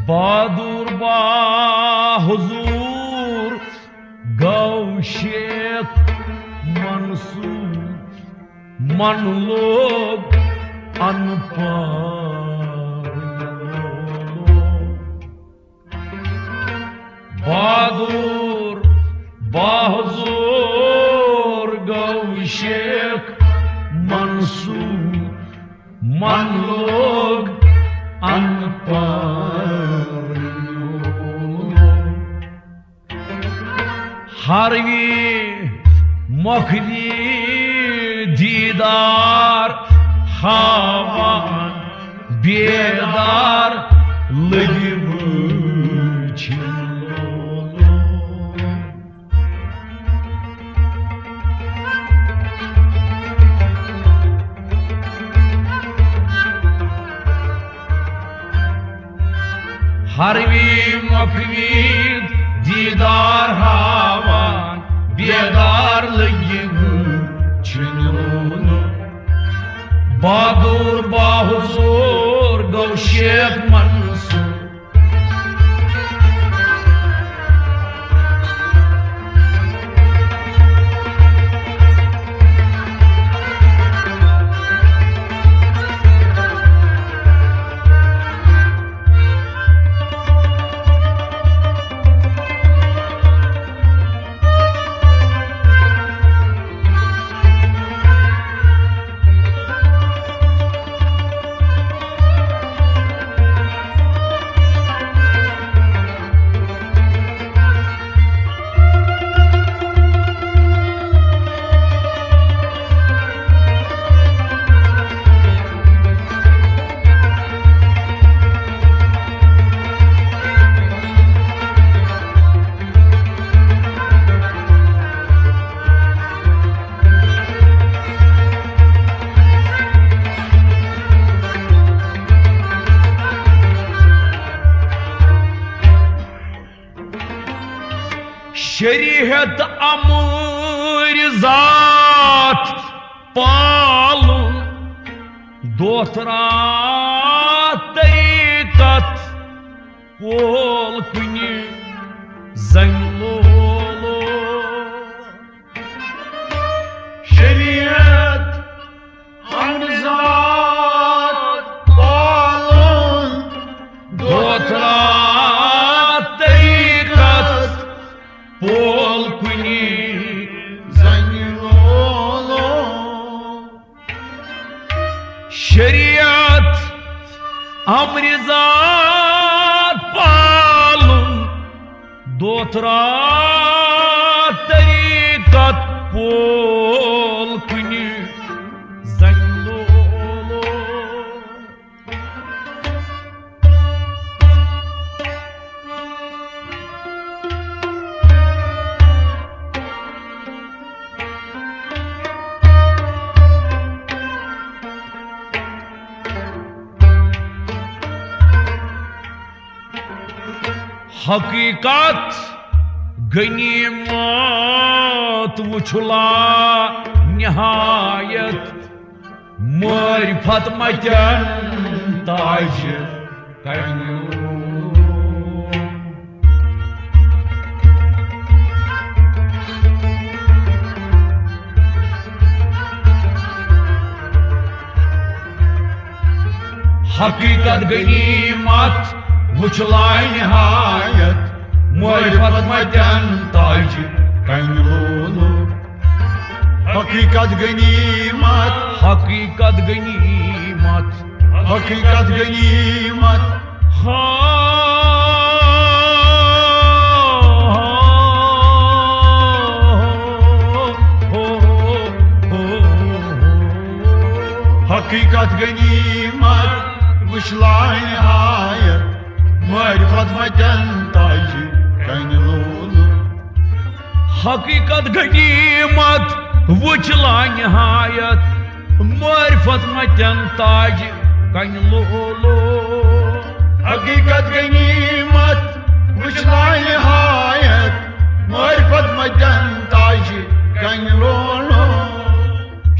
बहादुर बा हुजूर गौ शेख मंसूर मन लोग अनपार बहादुर बा हुजूर गौ शेख मंसूर मन लोग अनपार हरवी मखदी दीदार हावान बेदार लगी हरवी मखवी दीदार हावान बेदार लगी बहादुर बा हुजूर गौ शेख मंसूर शरीयत अमर जात पालुन दोतरा तरीकत पोल कुनि जंगलो शरीयत अमर जात पालुन दोतरा पोल कुनि जंगलो शरीयत अमर जात पालुन दोतरा तरीकत पोल कुनि जंगलो हकीकत गनीमत वुछला निहायत मारिफत मचन ताज कन्यू हकीकत गनीमत वुछला निहायत मारिफत मचन ताज कन्यू हकीकत गनीमत हकीकत गनीमत हकीकत गनीमत हकीकत गनीमत वुछला निहायत मारिफत मचन ताज कन्यू हकीकत गनीमत वुछला निहायत मारिफत मचन ताज कन्यू हकीकत गनीमत वुछला निहायत मारिफत मचन ताज कन्यू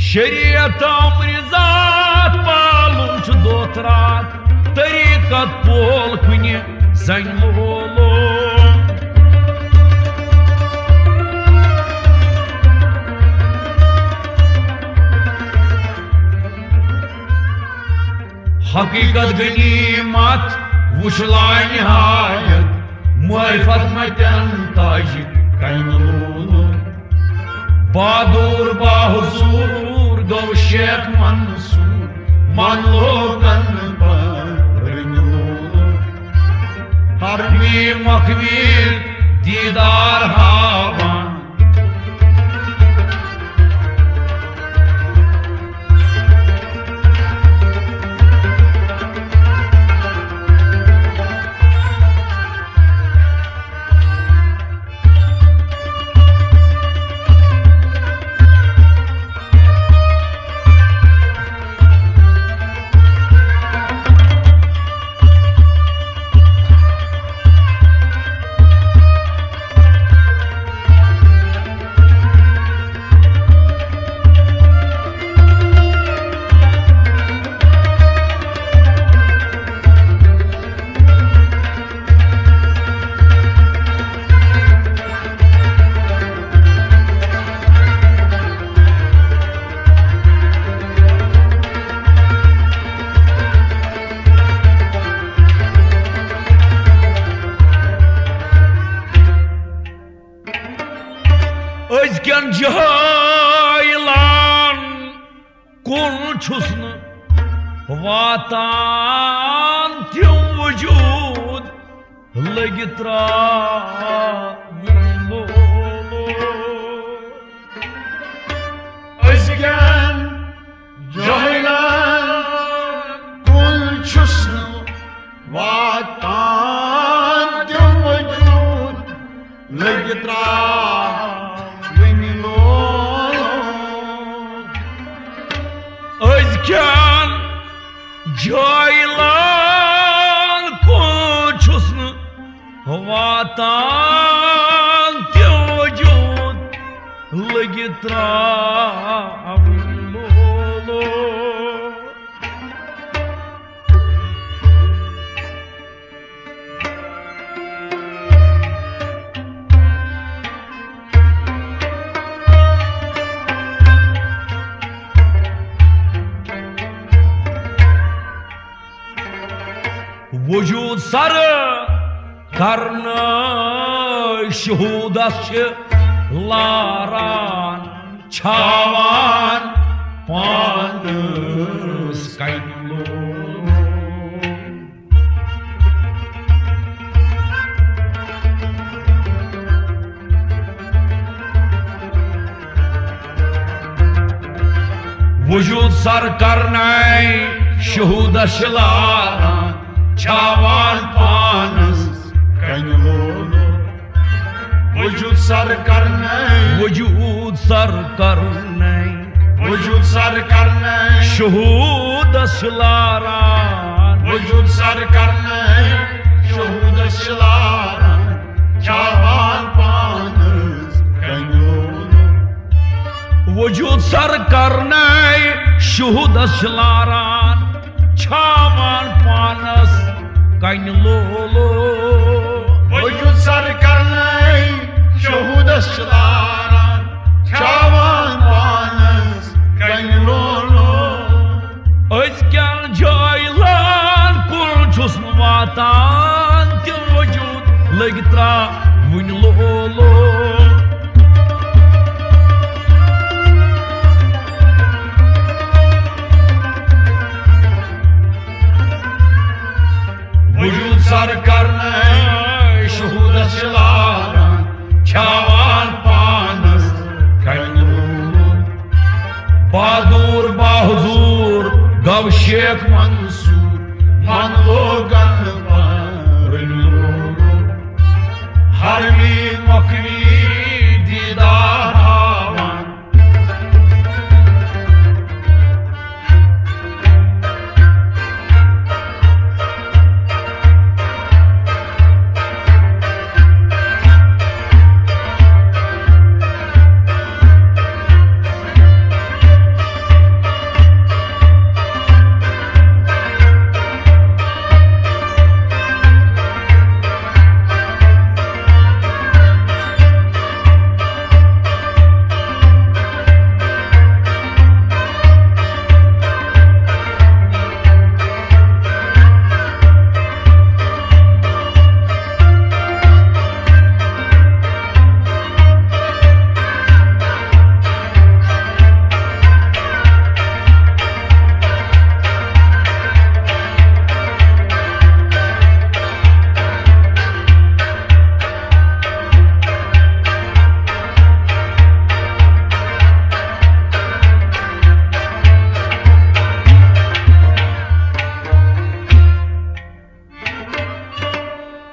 शरीयत अमर जात पालुन दोतरा तरीकत पोल कुनि zan lolo Hakikat ganimat Vushla nihayat Muayfat matan taji Kaynulu Badur bahuzur Gov Sheikh Mansur Manlogan Barınulu Harbi makvil Didar havan Özgen cahaylan kulçusunu Vatan tüm vücud Legitra Özgen cahaylan kulçusunu Vatan tüm vücud Legitra Özgen caylan koçusunu Vatan tevcud Legitravlolo Vücut sarı karnı şuhudasçılaran çavan panız kaynlı Vücut sarı karnı şuhudasçılaran Çavan panız kaynulu Vücut sarı karnay Vücut sarı karnay Vücut sarı karnay Şuhudasçılaran Vücut sarı karnay Şuhudasçılaran Çavan panız kaynulu Vücut sarı karnay Şuhudasçılaran Çavan panız kaynulu Vücut sarı karnay Şuhudasçılaran Çavan panız kaynulu Özgen caylan kulçusunu vatan tüm vücut Legitra vünlulu Vücut sarı karnay şuhudasçılaran Çavan panız kaynulu Badur bahuzur Gov Sheikh Mansur Manlogan barınulu Harbi makvi didar havan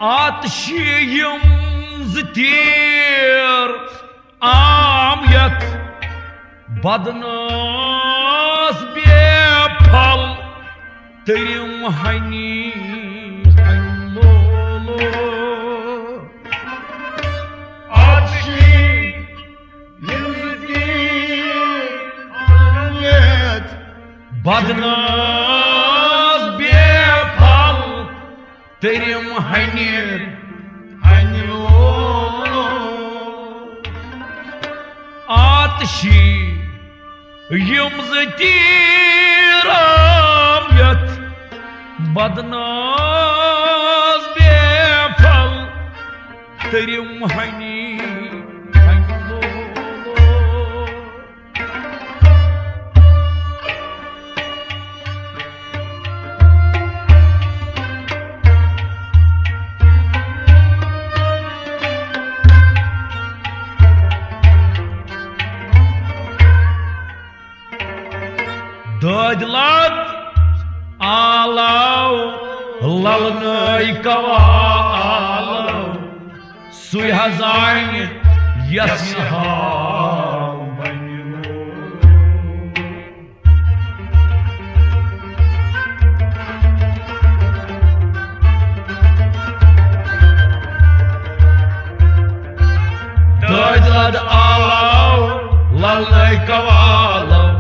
Atşıyım zıtir amyat badnaz bepal terim hani lolo Atşıyım zıtir amyat badnaz bepal terim hani Atşi yımzıtiram yat badnaz befal terim hani Dödlat alav lalnay kavalav suy hazan yasihal Dödlat alav lalnay kavalav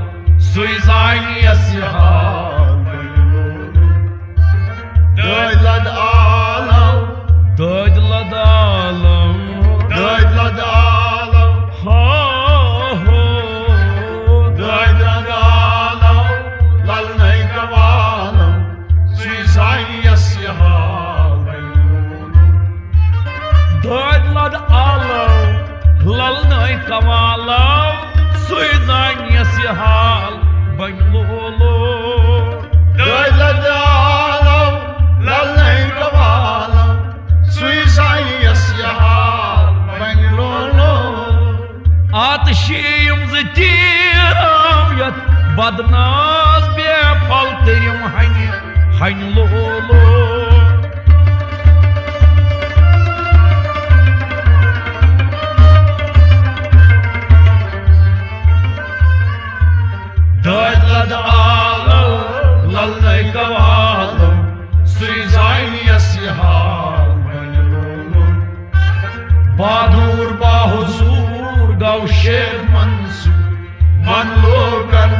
Suizan yasihal Döydlad alam Dödlad alam Döydlad alam Ha ho Döydlad alam Lalnay kavalam Suizan yasihal Dödlad alam Lalnay kavalam Suizan yasihal Banlolo Döydlad alam Lalnay kavalam Suizan yasihal Banlolo Atşıyım zıtiram yat Badnaz bepal terim hani lolo Dödlad alav lalnay kavalam Suizan yasihal Badur bahuzur gavşer mansur Manlogan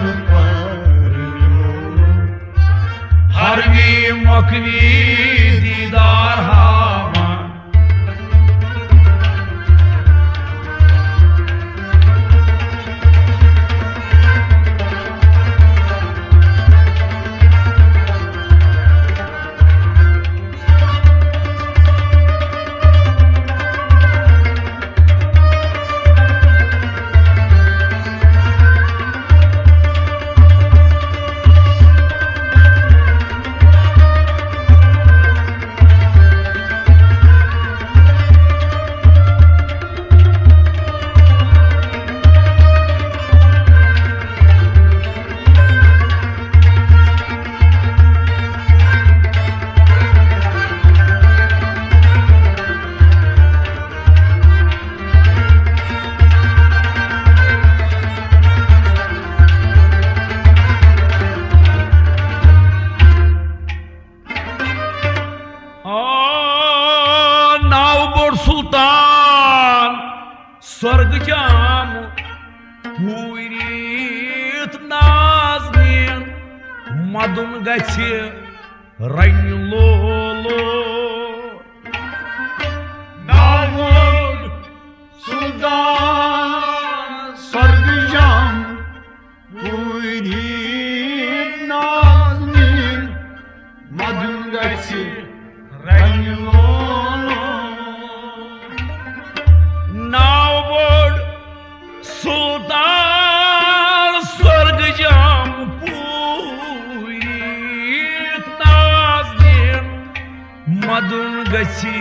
Harbi makvi didar hama Sultan Swargjam Puirit Naznin Madun Gati Rainlolo Navod Sultan Sargıcan Uydim Nazmin Madungati Rainlolo Navod Sultan Swargjam Puirit Naznin Madun Gati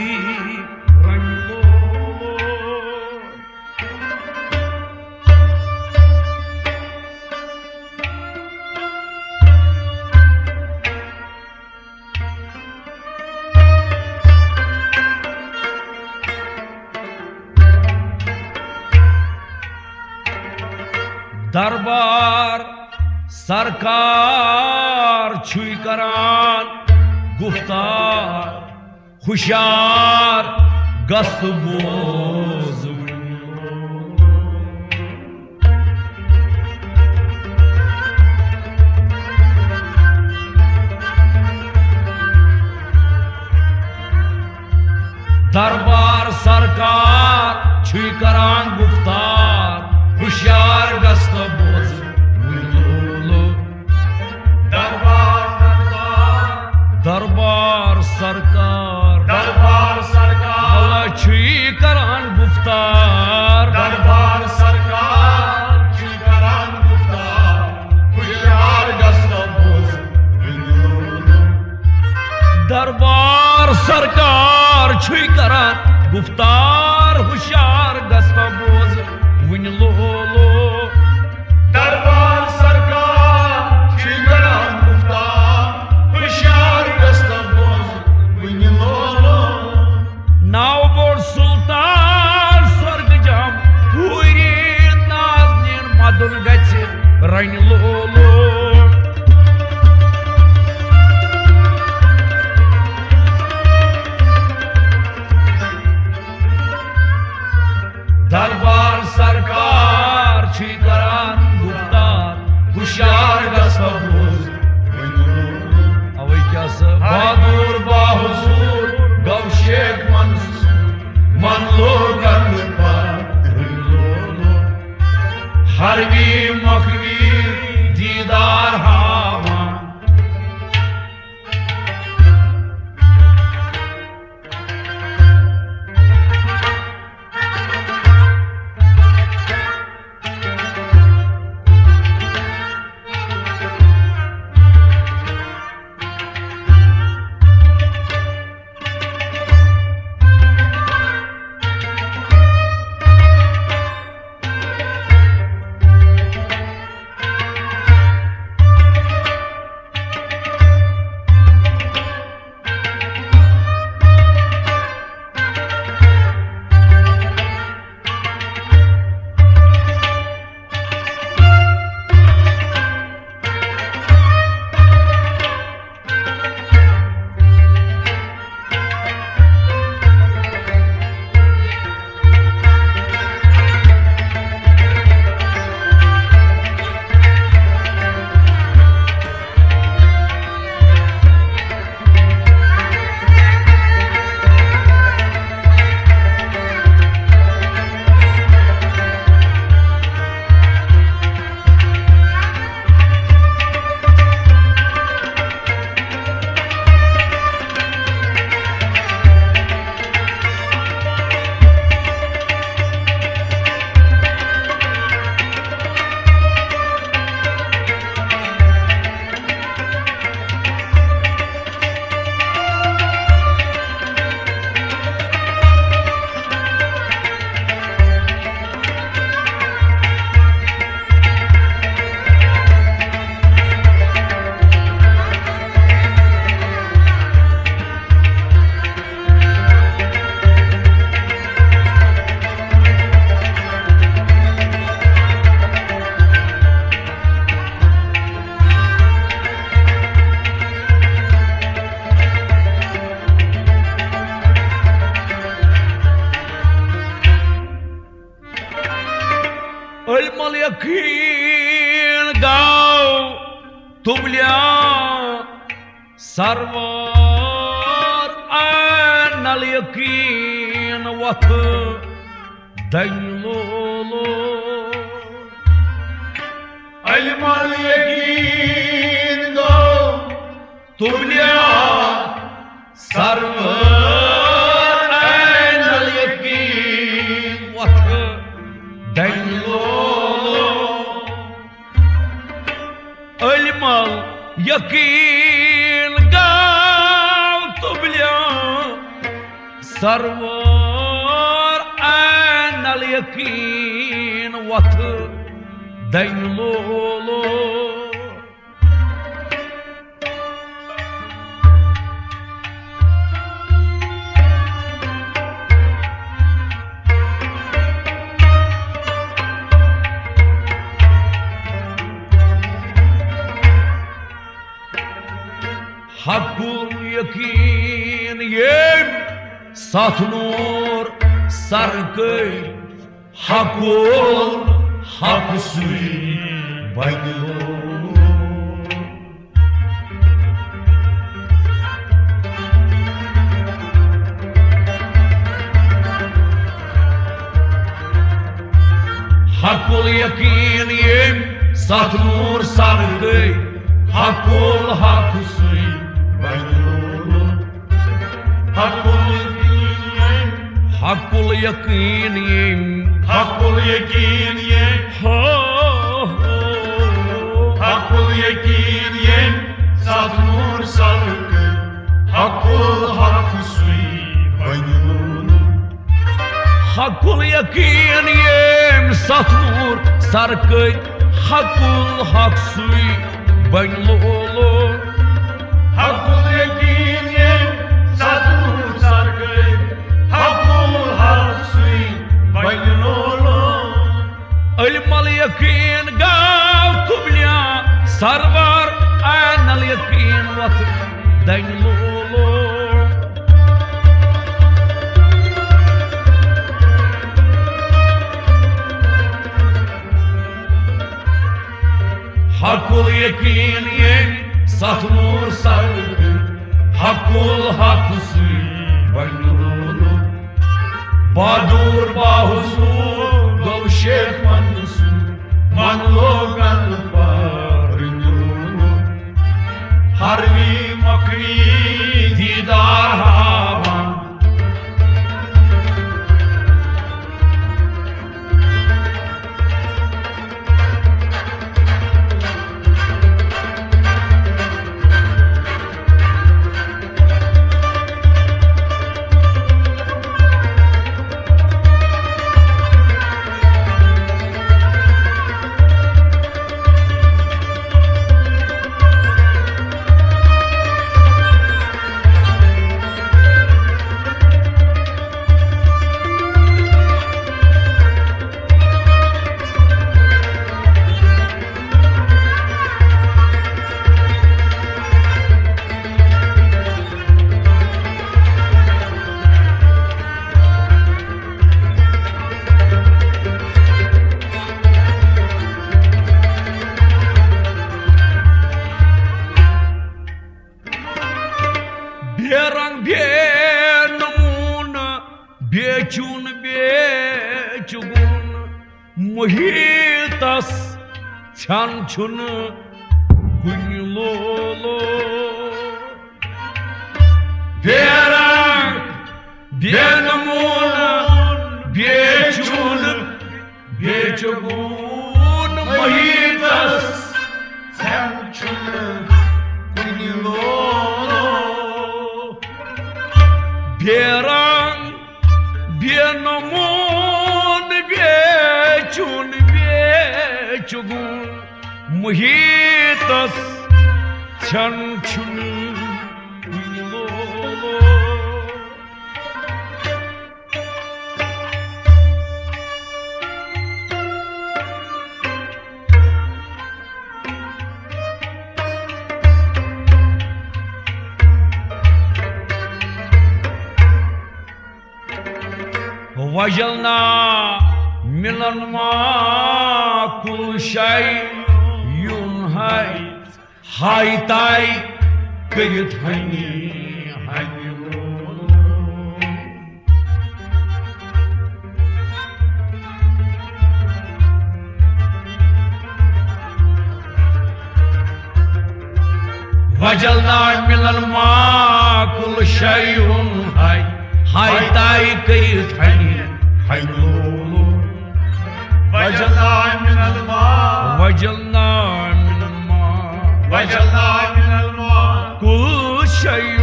दरबार सरकार छुई करान गुफ्तार हुशार गस्त बोज दरबार सरकार छुई करान गुफ्तार हुशार गस्त बोज दरबार सरकार छुई करान गुफ्तार दरबार सरकार छुई करान गुफ्तार हुशार गस्त बोज दरबार सरकार छुई करान गुफ्तार हुशार गस्त बोज वन लोलो दरबार सरकार छुई करान गुफ्तार हुशार गस्त बोज वन लोलो नाव बोर सुल्तान स्वर्ग जम पूरी नाज़नीन मदुन गछ रन लोलो दरबार सरकार छुई करान गुफ्तार हुशार गस्त बोज अवै क्या बहादुर बाहुसूर गौ शेख मन लोगन पर हरवी मखवी दीदार हावा Ölmal yakın gav Tublia sarvar Anal yakin vatı Daylolo Almal yakin gav Tublia sarvar Anal yakin vatı Daylolo Ölmal yakin gav Tublia sarvar Anal yakin vatı Daylolo yem satnur sarkay hakul haksui baylo hakul yakin yem satnur sarkay hakul haksui baylo hakul yakin yem Hakkul yekin yem, hakkul yekin yem, satnur sarkı, hakkul hakkı suyu bayılını. hakul yakin yem satnur sarkay hakul haksui banlolo Hakkul yekin yem, satnur sarkı, hakkul hakkı suyu bayılını. المال يقين قال تبليا سرور انا اليقين وطن دينلولو حق اليقين ين سطنور سرق حق الحق سي بينلولو بادور باهزور Gol Şeyh Mansur, manlogan parnulu, harvi makri didar havan. Berang benamun becun becugun muhitas chanchun gunyololo Berang benamun becun becugun muhitas chanchun gunyololo Berang benamun becun becugun muhitas chanchun gunyololo وجلنا من الماء كل شيء ينهي هاي تاي كيت هني هني وجلنا من الماء كل شيء ينهي هاي تاي كيت هني haylulu Vajalna minal ma وجلنا من الماء Vajalna minal ma كل شيء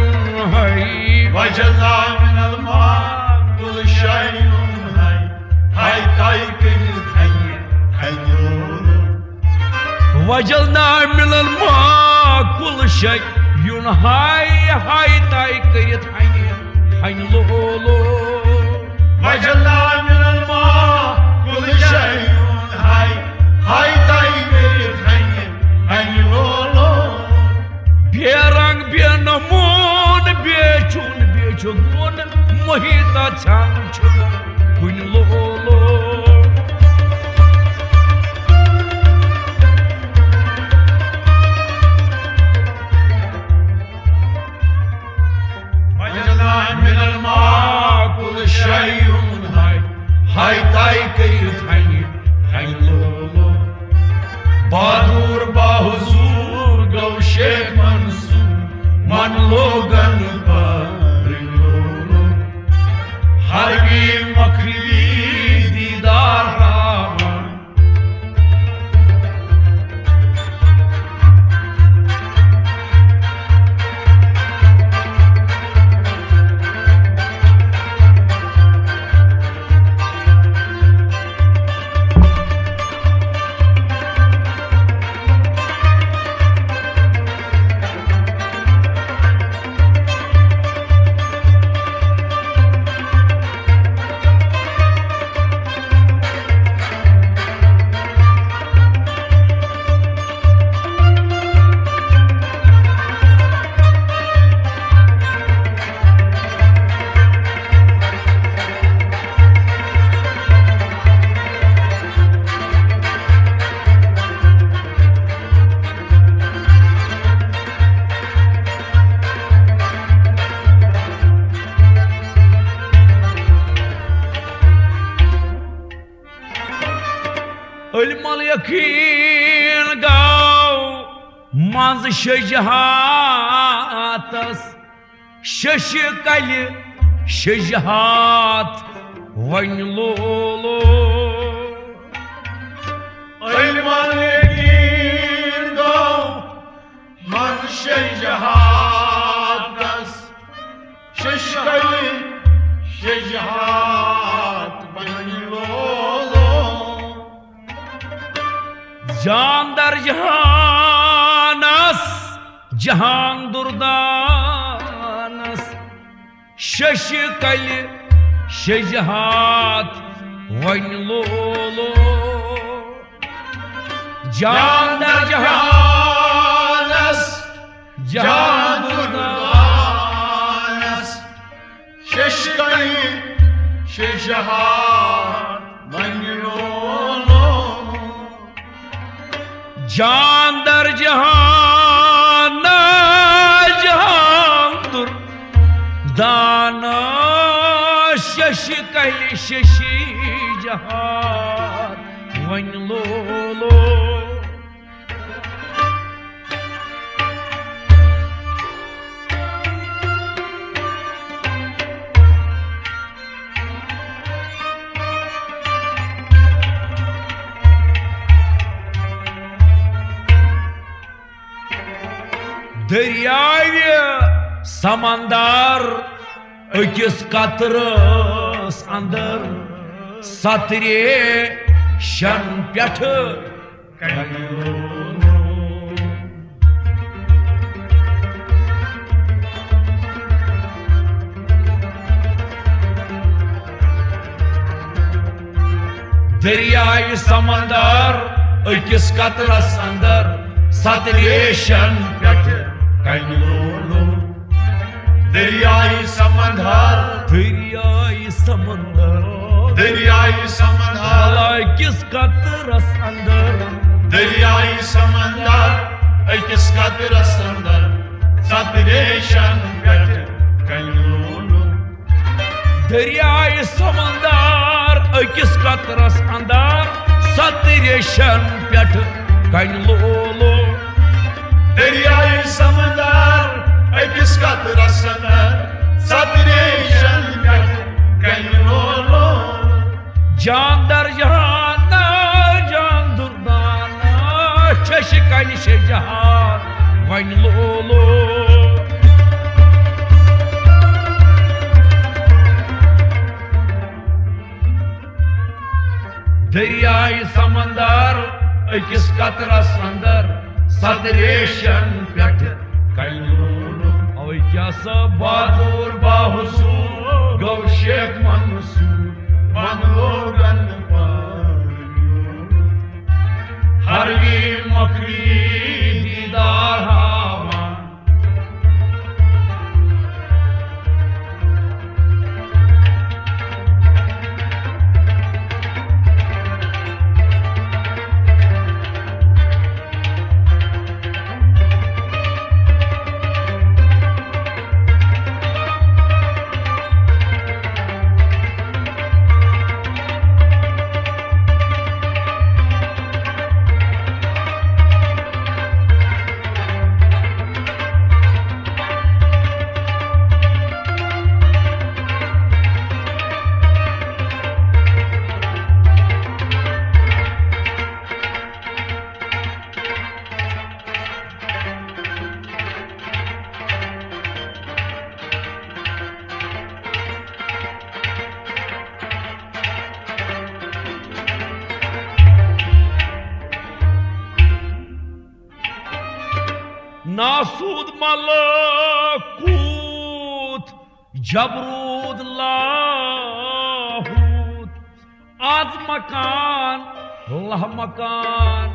هاي Vajalna minal ma Kul şeyun hay Hay tay kıyıt haylulu وجلنا من الماء كل شيء هاي هاي تاي كيت هني هنلولو Vajalna minal ma Kul şeyun hay Hay tay kıyıt haylulu Berang benamun गुन मोहिता छान कुन लोलो मिनल माकुल शयून हाय ताई करित हाय लोलो बहादुर बाहुजूर गौ शेख मंसूर मन लोगन पर लोलो हरगी मखली दीदार Ravan Ölmal yakin gav maz şecahatas şaşı kali şecahat vanlolo Ölmal yakin gav maz şecahatas şaşı kali şecahat vanlolo जान दर जहानस जहान दुर्दानस शश कल शजहात वन लोलो जान दर जहानस जहान दुर्दानस शश कल शजहात वन लोलो जान दर जहान जहान दुर दाना शशि कल शशि जहान वन लोलो Deryayı samandar öküz katırız andır satire şan piyatı Deryayı samandar öküz katırız andır satire şan piyatı दरियाई समंदर दरियाई समंदर दरियाई समंदर किस कतरस अंदर दरियाई समंदर किस कतरस अंदर सतरेशन पेट कयूलो दरियाई समंदर किस कतरस अंदर सतरेशन पेट कयूलो दरियाई समंदर किस कतरस अंदर सतरेशन पेट कयूलो जान दर जहाना जान दुर्दाना शश कल शजहात वन लोलो दरियाई समंदर किस कतरस अंदर सदरेशन पेट कयूलो अवै क्या सब बहादुर बाहुजूर गौ शेख मंसूर मन लोगन पर हरगी मकरी दीदार हवा नासूद मलकूत जबरूद लाहूत आज मकान लह मकान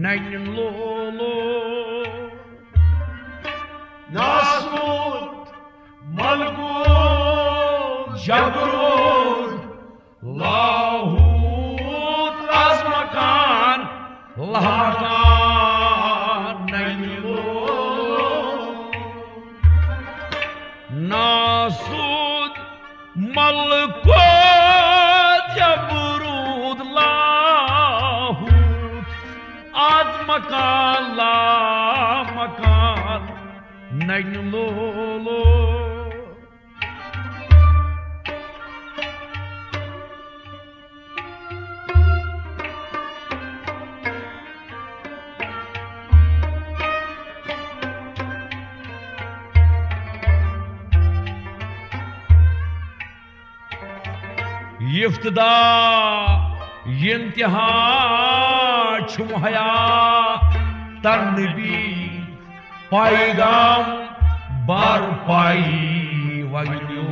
नैन लोलो नासूद मलकूत जबरूद लाहूत आज मकान लह मकान नैन नासूद मलकूत जबरूद लाहूत आज मकान ला मकान नैन लोलो इफ्तदा इंतहा छुमहया तन्नबी पैगाम बार पाई वग्यो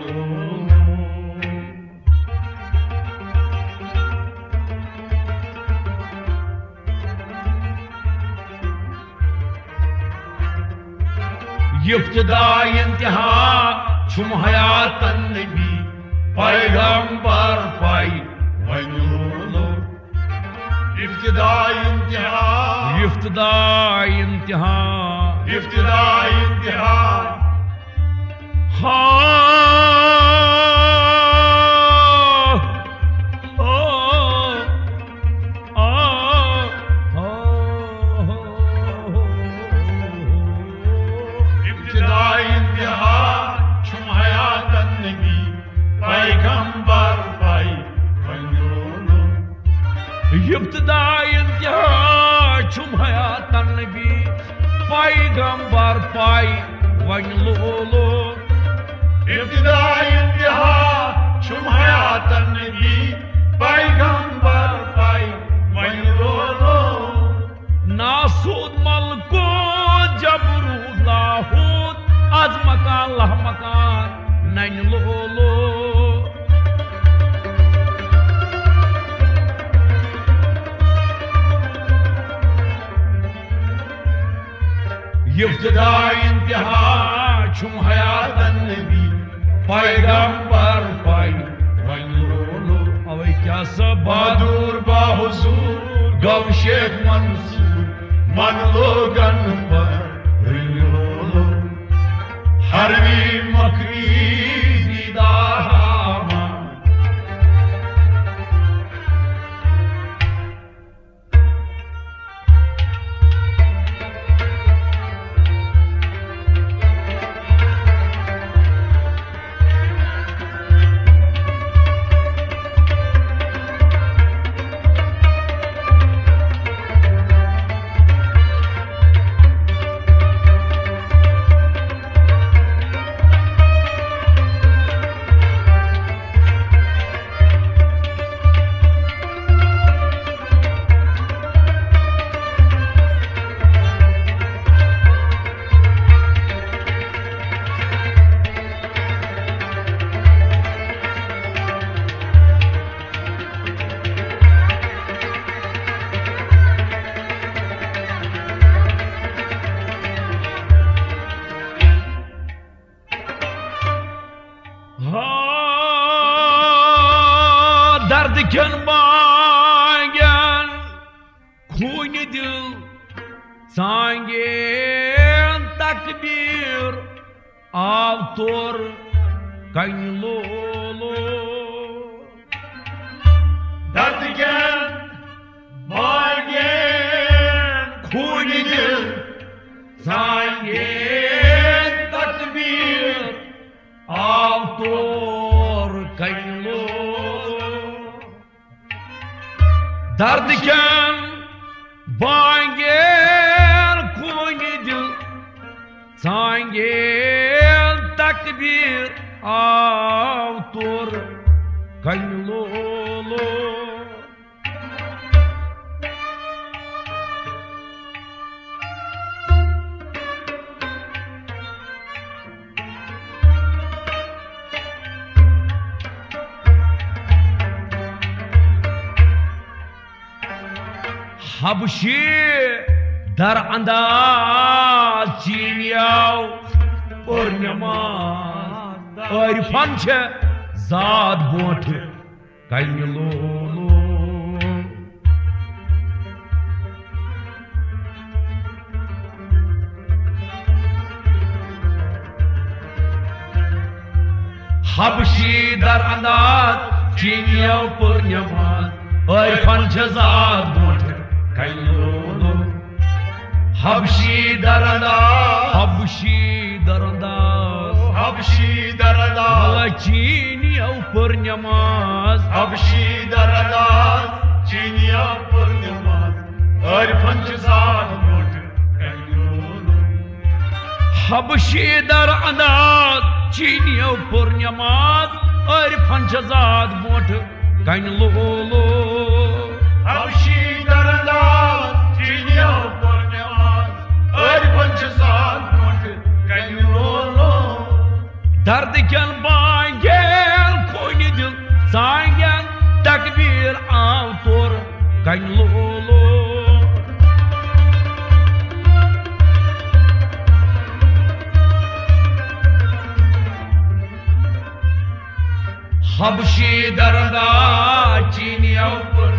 इफ्तदा इंतहा छुमहया तन्नबी पैगंबर पाई वनो इब्तिदा इंतहा इफ्तदा इंतहा इब्तिदा इंतहा इब्तिदा इंतहा छुमहया तन्नबी पैगंबर पाई वनो इब्तिदा इंतहा छुमहया तन्नबी पैगंबर पाई वन लोलो इब्तिदा इंतहा छुमहया तन्नबी पैगंबर पाई वनो नासूद मलकूत जबरूद लाहूत आज मकान लह मकान नैन लोलो इब्तिदा इंतहा छुमहया तन्नबी पैगंबर पाई वनो अवे क्या सब बहादुर बाहुजूर गौ शेख मंसूर मन लोगन पर रिलो हरवी मकरी दीदामा दर्द कन बांगन खून दिल सांगेन तकबीर आव तोर कन लोलो दर्द गन बागेन खून दिल सांगेन तकबीर आव तोर कन दर्द कन बांगेन खून दिल सांगेन तकबीर आव तोर कन लोलो हबशी दर अंदाज चीनियाव और नमाज आरिफन छे जात बोठ कन्य लोलो हबशी दर अंदाज चीनियाव पर नमाज आरिफन छे जात बोठ कन्य लोलो हबशी दर अंदाज हबशी दर अंदाज Habşi daradan चीनिया पर नमाज Habşi daradan Çin yapır namaz Arifan cezan yok हबशी दर अंदाज चीनिया पर नमाज आरिफन जात बोठ कन लोलो Habşi daradan Çin yapır namaz Arifan cezan yok दर्द कन बांगेल कोई दिल सांगेल तकबीर आव तोर कन लोलो हबशी दरदा चीनिया पर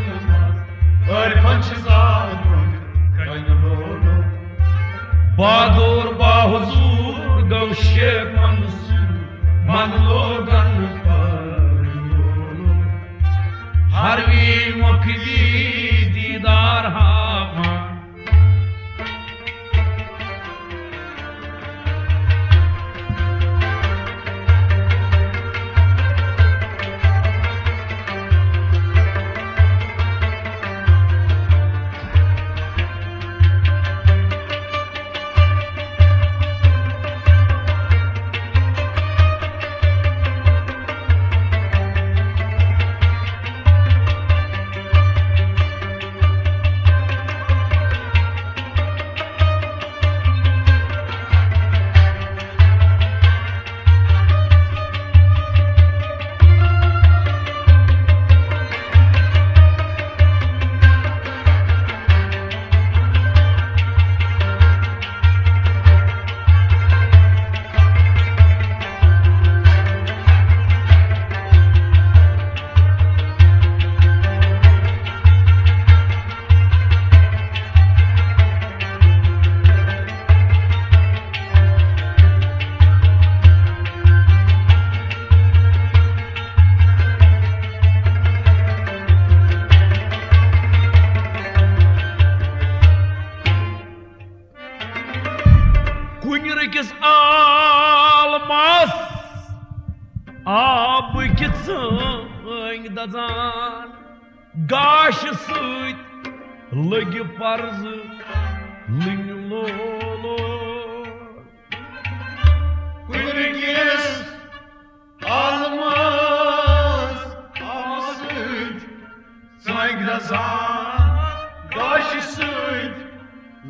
Arifan cezan yok बहादुर बाहुजूर गौशेख मंसूर मन लोगन पर हरवी मुखदी दीदार हामा कुनरकिस आलमास आब किंग दजान गाश सत लग पर्ज लिंग लोलो Kuyrukis almaz Asıt Saygıda zan Gaşı süt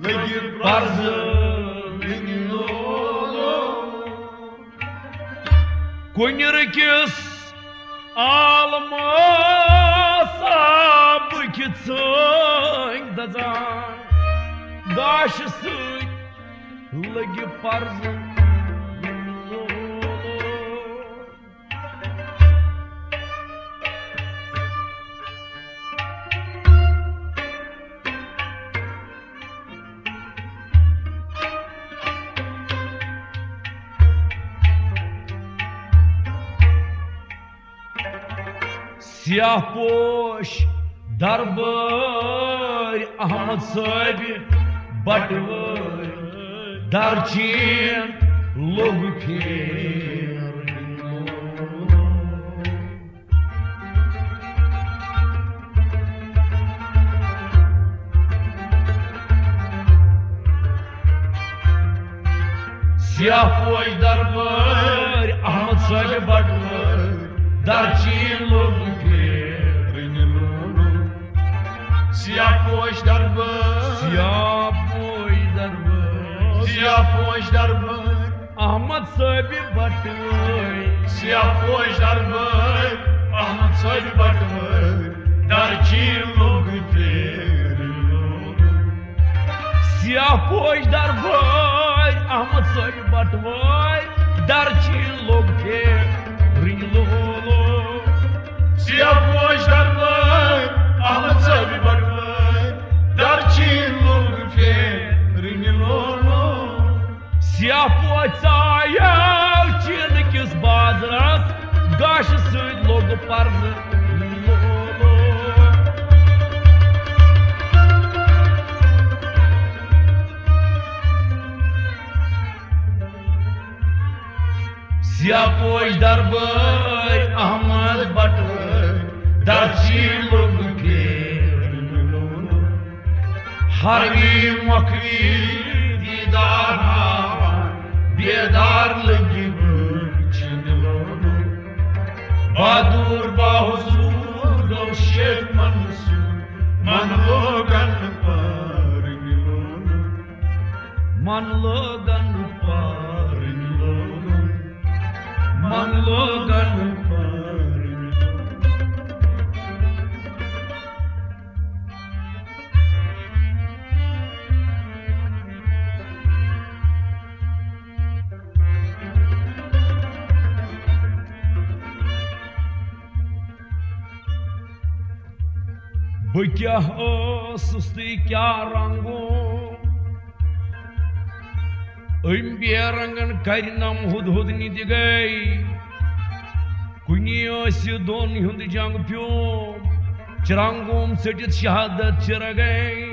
Legir barzı कुनरकिस आलमास आब किंग दजान गाश सत लग पर्ज सियाह पोश दरबार अहमद साहब बटवर दरचीन लोग फेर सियाह पोश दरबार अहमद साहब बटवर दरचीन लोग Siyah boş darbı Siyah boy darbı Siyah boş darbı Ahmet sahibi batır Siyah boş darbı Ahmet sahibi batır Darçin logu सियाह पोश दरबार अहमद साहिब बटवार दरची लोग के रिलो सियाह पोश दरबार अहमद साहिब बटवार दरची लोग के रिलो सियाह पोश आयाव चीन किस बाजरस गाश सद लोग पर्ज सियाह पोश दरबार अहमद बटवार दरची लोग के हरवी मखवी दीदार बेदार लगी बहादुर बाहुजूर गौ शेख मंसूर मन लोगन पर मन लोगन पर मन लोगन बह क्या सुस्ती क्या रंगो अम बेरंगन करनम हुद हुद निद गई कुनी दोन हुंद जंग प्यो चरंगोम सटित शहादत चिर गई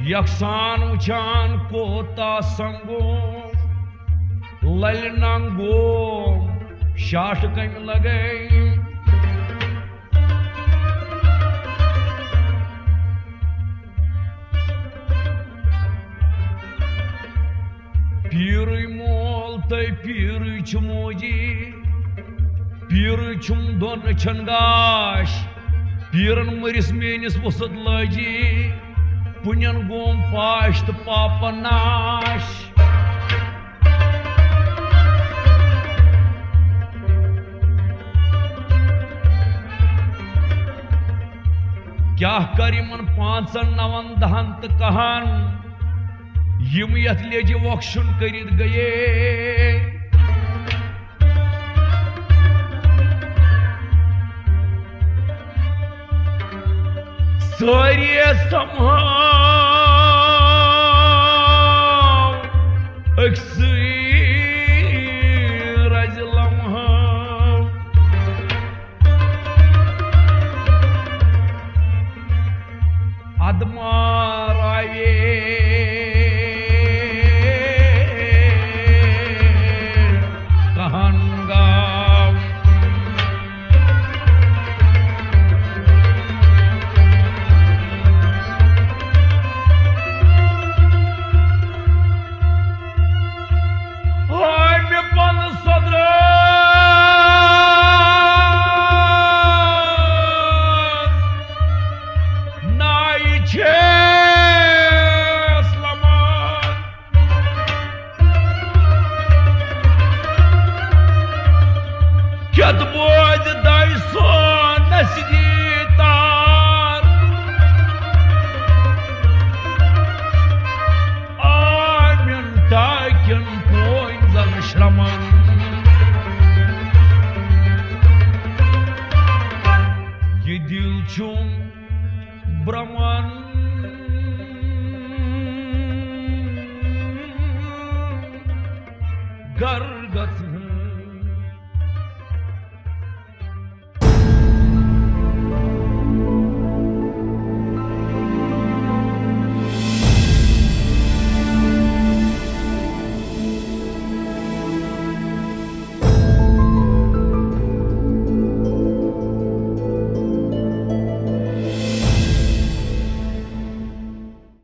यकसान उछान कोता संगो ललनंगो शाट कम लगे पीर मोल तय पीर मोजी पीर छुम दोन छंगाश पीरन मरिस मेनिस वसत लजी पुण्यन गोम पाश तो पापा नाश क्या करिमन 5-9 तो कहन यम यथ लेज वक्शुन करित गए सारी संभाव अक्सर रज लम्हा अदमाराये ये दिल चुम ब्रह्मन गर्गत